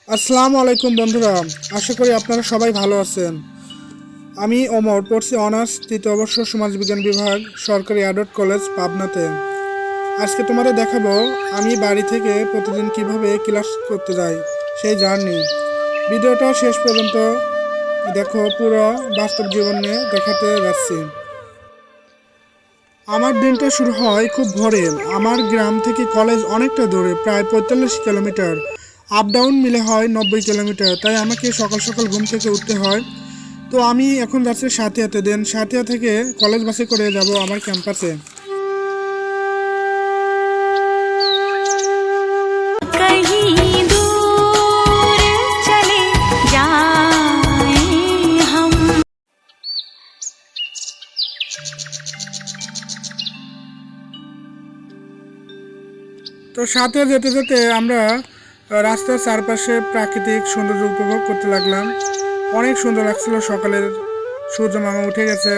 আসসালামু আলাইকুম বন্ধুরা, আশা করি আপনারা সবাই ভালো আছেন। আমি ওমর, পড়ছি অনার্স তৃতীয় বর্ষ সমাজবিজ্ঞান বিভাগ, সরকারি অ্যাডট কলেজ পাবনাতে। আজকে তোমাদের দেখাবো আমি বাড়ি থেকে প্রতিদিন কিভাবে ক্লাস করতে যাই, সেই জার্নি। ভিডিওটা শেষ পর্যন্ত দেখো, পুরো বাস্তব জীবনে দেখাতে যাচ্ছি। আমার দিনটা শুরু হয় খুব ভোরে। আমার গ্রাম থেকে কলেজ অনেকটা দূরে, প্রায় 45 কিলোমিটার। আপ ডাউন মিলে হয় 90 কিলোমিটার, তাই আমাকে সকাল সকাল ঘুম থেকে উঠতে হয়। তো আমি এখন যাচ্ছি সাথিয়াতে। সাথিয়া থেকে কলেজ বাসে করে যাব আমার ক্যাম্পাসে। कहीं दूर चले जाएं हम। তো সাথে যেতে যেতে আমরা রাস্তার চারপাশে প্রাকৃতিক সৌন্দর্য উপভোগ করতে লাগলাম। অনেক সুন্দর লাগছিল। সকালের সূর্য মামা উঠে গেছে।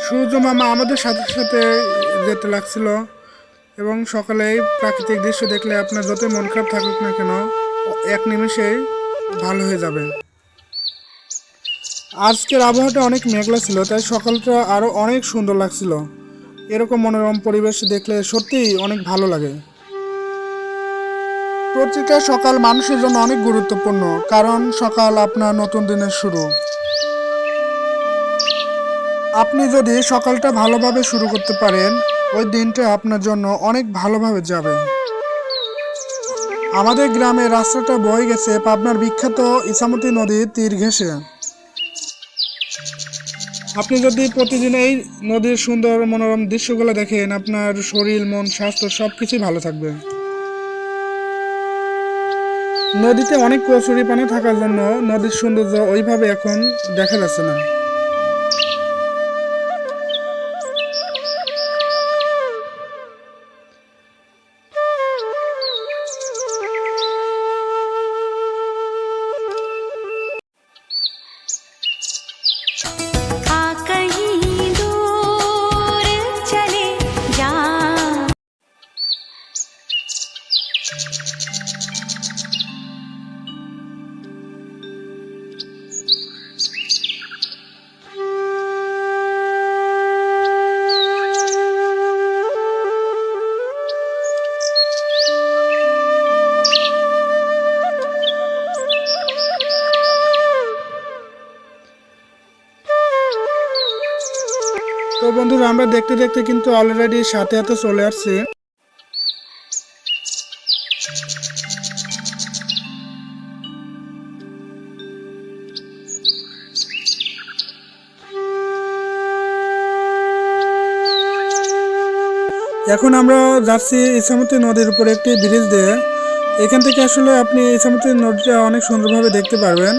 সূর্য মামা আমাদের সাথে সাথে যেতে লাগছিল, এবং সকালে এই প্রাকৃতিক দৃশ্য দেখলে আপনার যতই মন খারাপ থাকুক না কেন, এক নিমেষেই ভালো হয়ে যাবে। আজকের আবহাওয়াটা অনেক মেঘলা ছিল, তাই সকালটা আরও অনেক সুন্দর লাগছিল। এরকম মনোরম পরিবেশ দেখলে সত্যিই অনেক ভালো লাগে। প্রতিটা সকাল মানুষের জন্য অনেক গুরুত্বপূর্ণ, কারণ সকাল আপনার নতুন দিনের শুরু। আপনি যদি সকালটা ভালোভাবে শুরু করতে পারেন, ওই দিনটা আপনার জন্য অনেক ভালোভাবে যাবে। আমাদের গ্রামের রাস্তাটা বয়ে গেছে পাবনার বিখ্যাত ইছামতি নদীর তীর ঘেঁষে। আপনি যদি প্রতিদিন এই নদীর সুন্দর মনোরম দৃশ্যগুলো দেখেন, আপনার শরীর, মন, স্বাস্থ্য সবকিছুই ভালো থাকবে। নদীতে অনেক কচুরিপানা থাকার জন্য নদীর সৌন্দর্য ওইভাবে এখন দেখা যাচ্ছে না। कहीं दूर चले जाएं। তো বন্ধুরা, আমরা দেখতে দেখতে কিন্তু অলরেডি সাথে চলে আসছি। এখন আমরা যাচ্ছি ইছামতি নদীর উপর একটি ব্রিজ দিয়ে। এখান থেকে আসলে আপনি ইছামতি নদীটা অনেক সুন্দরভাবে দেখতে পারবেন।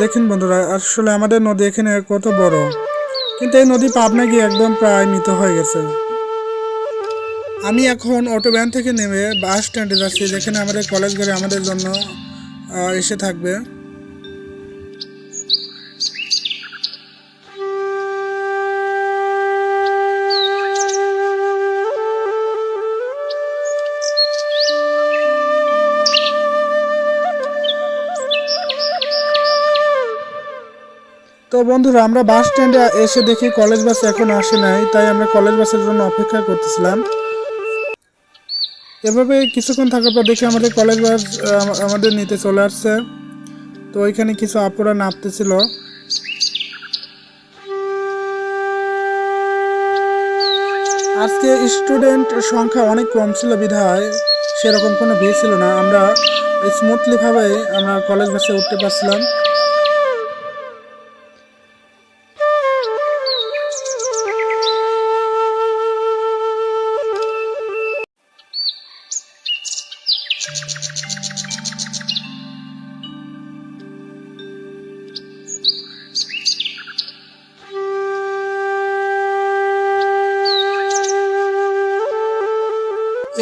দেখেন বন্ধুরা, আসলে আমাদের নদী এখানে কত বড়, কিন্তু এই নদী পাবনা গিয়ে একদম প্রায় মৃত হয়ে গেছে। আমি এখন অটো ভ্যান থেকে নেমে বাস স্ট্যান্ডে যাচ্ছি, যেখানে আমাদের কলেজ গাড়ি আমাদের জন্য এসে থাকবে। তো বন্ধুরা, আমরা বাস স্ট্যান্ডে এসে দেখি কলেজ বাস এখন আসে নাই, তাই আমরা কলেজ বাসের জন্য অপেক্ষা করতেছিলাম। এভাবে কিছুক্ষণ থাকার পর দেখি আমাদের কলেজ বাস আমাদের নিতে চলে আসছে। তো ওইখানে কিছু আপুরা নামতেছিল। আজকে স্টুডেন্ট সংখ্যা অনেক কম ছিল বিধায় সেরকম কোনো ভিড় ছিল না। আমরা স্মুথলি ভাবে আমরা কলেজ বাসে উঠতে পারছিলাম।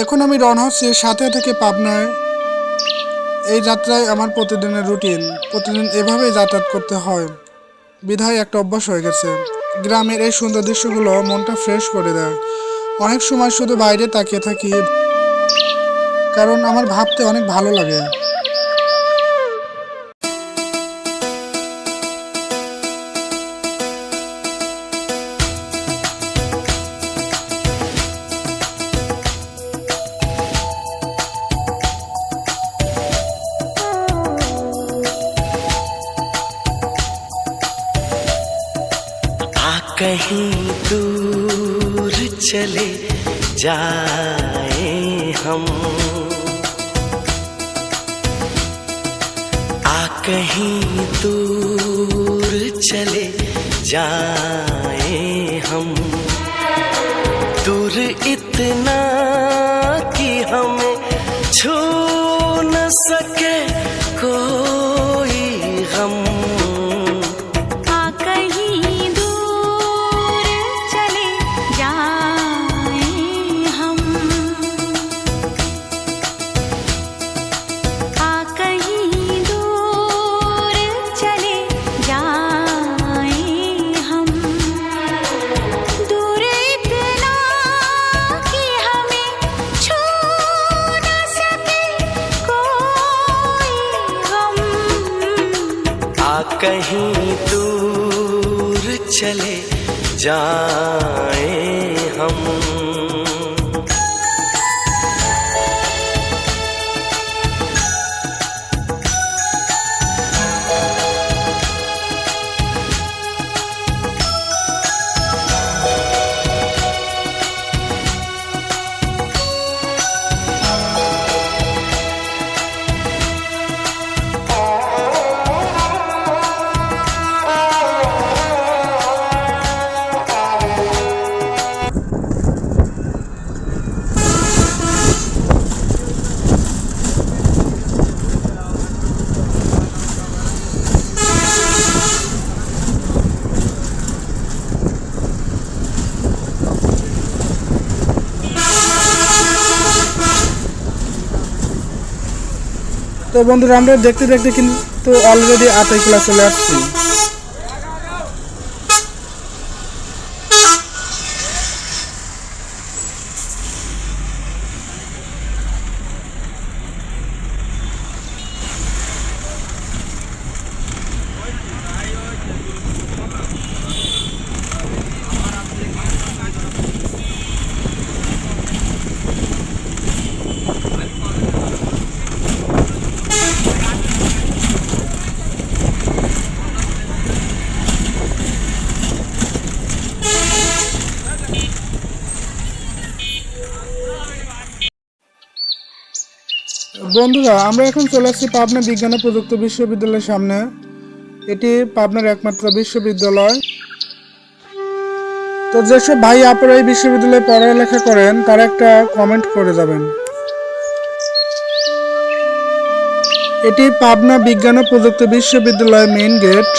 এখন আমি রওনা হচ্ছি সাথিয়া থেকে পাবনায়। এই যাত্রায় আমার প্রতিদিনের রুটিন, প্রতিদিন এভাবেই যাতায়াত করতে হয় বিধায় একটা অভ্যাস হয়ে গেছে। গ্রামের এই সুন্দর দৃশ্যগুলো মনটা ফ্রেশ করে দেয়। অনেক সময় শুধু বাইরে তাকিয়ে থাকি। কারণ আমার ভাবতে অনেক ভালো লাগে। कहीं दूर चले जाए हम, कहीं दूर चले जाए हम, दूर इतना कि हमें छू न सके कोई गम। कहीं दूर चले जाए हम। তো বন্ধুরা, আমরা দেখতে দেখতে কিন্তু অলরেডি আতাইকুলা চলে আসছি। বন্ধুরা, আমরা এখন চলে আসছি পাবনা বিজ্ঞান ও প্রযুক্তি বিশ্ববিদ্যালয়ের সামনে। এটি পাবনার একমাত্র বিশ্ববিদ্যালয়। তো যেসব ভাই আপুরা এই বিশ্ববিদ্যালয়ে পড়ালেখা করেন তারা একটা কমেন্ট করে যাবেন। এটি পাবনা বিজ্ঞান ও প্রযুক্তি বিশ্ববিদ্যালয়ের মেইন গেট।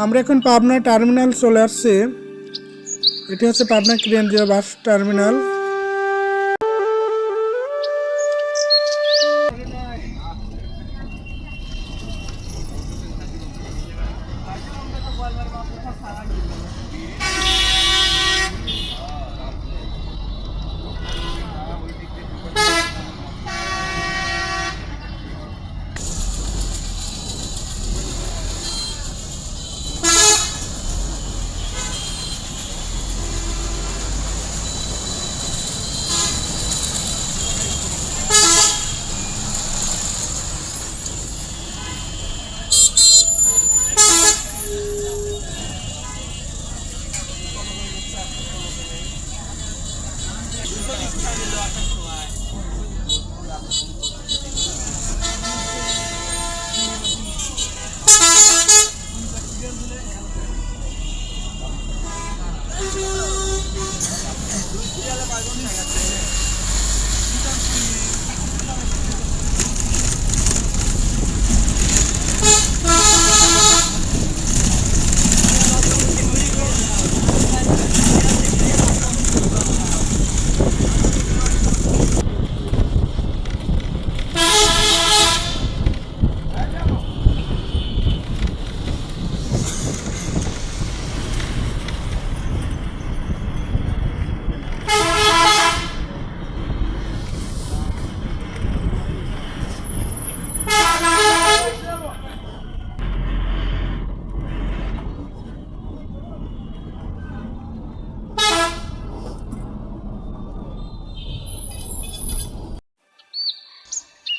আমরা এখন পাবনা টার্মিনাল চলে আসছি। এটি হচ্ছে পাবনা কেন্দ্রীয় বাস টার্মিনাল।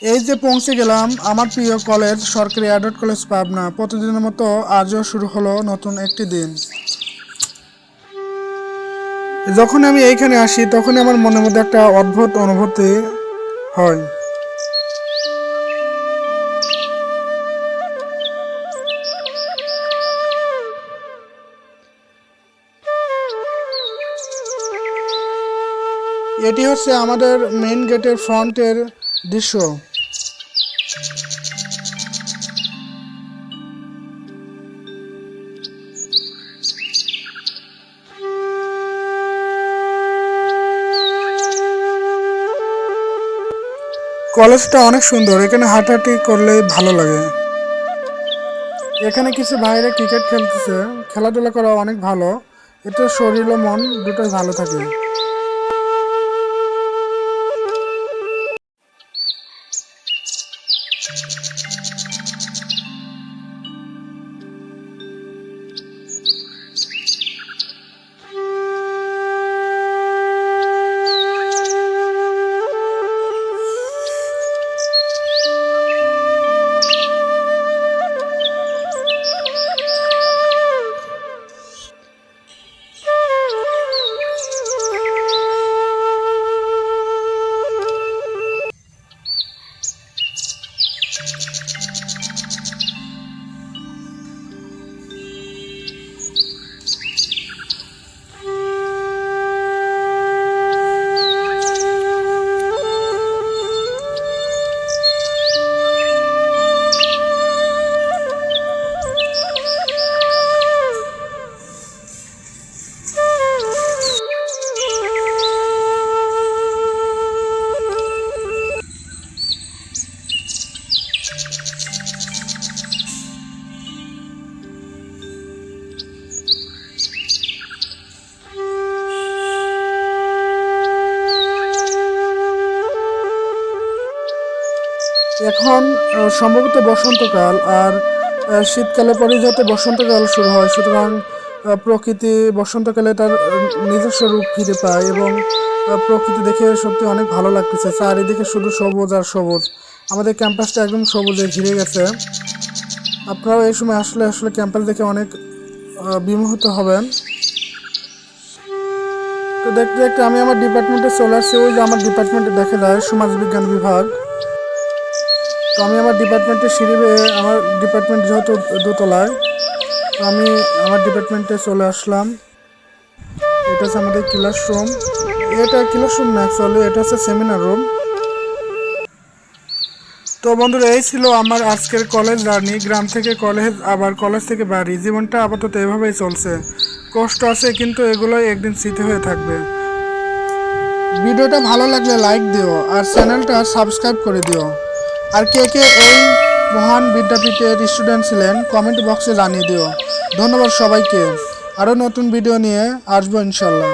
এই যে পৌঁছে গেলাম আমার প্রিয় কলেজ সরকারি অ্যাডট কলেজ পাবনা। প্রতিদিনের মতো আজও শুরু হলো নতুন একটি দিন। যখন আমি এইখানে আসি তখন আমার মনের মধ্যে একটা অদ্ভুত অনুভূতি হয়। এটি হচ্ছে আমাদের মেইন গেটের ফ্রন্টের দৃশ্য। কলেজটা অনেক সুন্দর, এখানে হাঁটাহাঁটি করলেই ভালো লাগে। এখানে কিছু বাইরে ক্রিকেট খেলতেছে, খেলাধুলা করা অনেক ভালো, এতে শরীর ও মন দুটোই ভালো থাকে। এখন সম্ভবত বসন্তকাল, আর শীতকালে পরে যাতে বসন্তকাল শুরু হয়, সুতরাং প্রকৃতি বসন্তকালে তার নিজস্ব রূপ ফিরে পায় এবং প্রকৃতি দেখে সত্যি অনেক ভালো লাগতেছে। চারিদিকে শুধু সবুজ আর সবুজ, আমাদের ক্যাম্পাসটা একদম সবুজে ঘিরে গেছে। আপনারাও এই সময় আসলে আসলে ক্যাম্পাস দেখে অনেক বিমোহিত হবেন। তো দেখতে দেখতে আমি আমার ডিপার্টমেন্টে চলে আসছি। ওই যে আমার ডিপার্টমেন্টে দেখা যায় সমাজবিজ্ঞান বিভাগ। তো আমি আমার ডিপার্টমেন্টের সিঁড়ি বেয়ে, আমার ডিপার্টমেন্ট যেহেতু দোতলায়, তো আমি আমার ডিপার্টমেন্টে চলে আসলাম। এটা হচ্ছে আমাদের ক্লাসরুম। এটা ক্লাসরুম না, অ্যাকচুয়ালি এটা হচ্ছে সেমিনার রুম। তো বন্ধুরা, এই ছিল আমার আজকের কলেজ জার্নি। গ্রাম থেকে কলেজ, আবার কলেজ থেকে বাড়ি, জীবনটা আপাতত এভাবেই চলছে। কষ্ট আছে, কিন্তু এগুলোই একদিন স্মৃতি হয়ে থাকবে। ভিডিওটা ভালো লাগলে লাইক দিও আর চ্যানেলটা সাবস্ক্রাইব করে দিও। আর কে কে এই মহান বিদ্যাপীঠের স্টুডেন্ট ছিলেন কমেন্ট বক্সে জানিয়ে দিও। ধন্যবাদ সবাইকে। আরও নতুন ভিডিও নিয়ে আসবো ইনশাল্লাহ।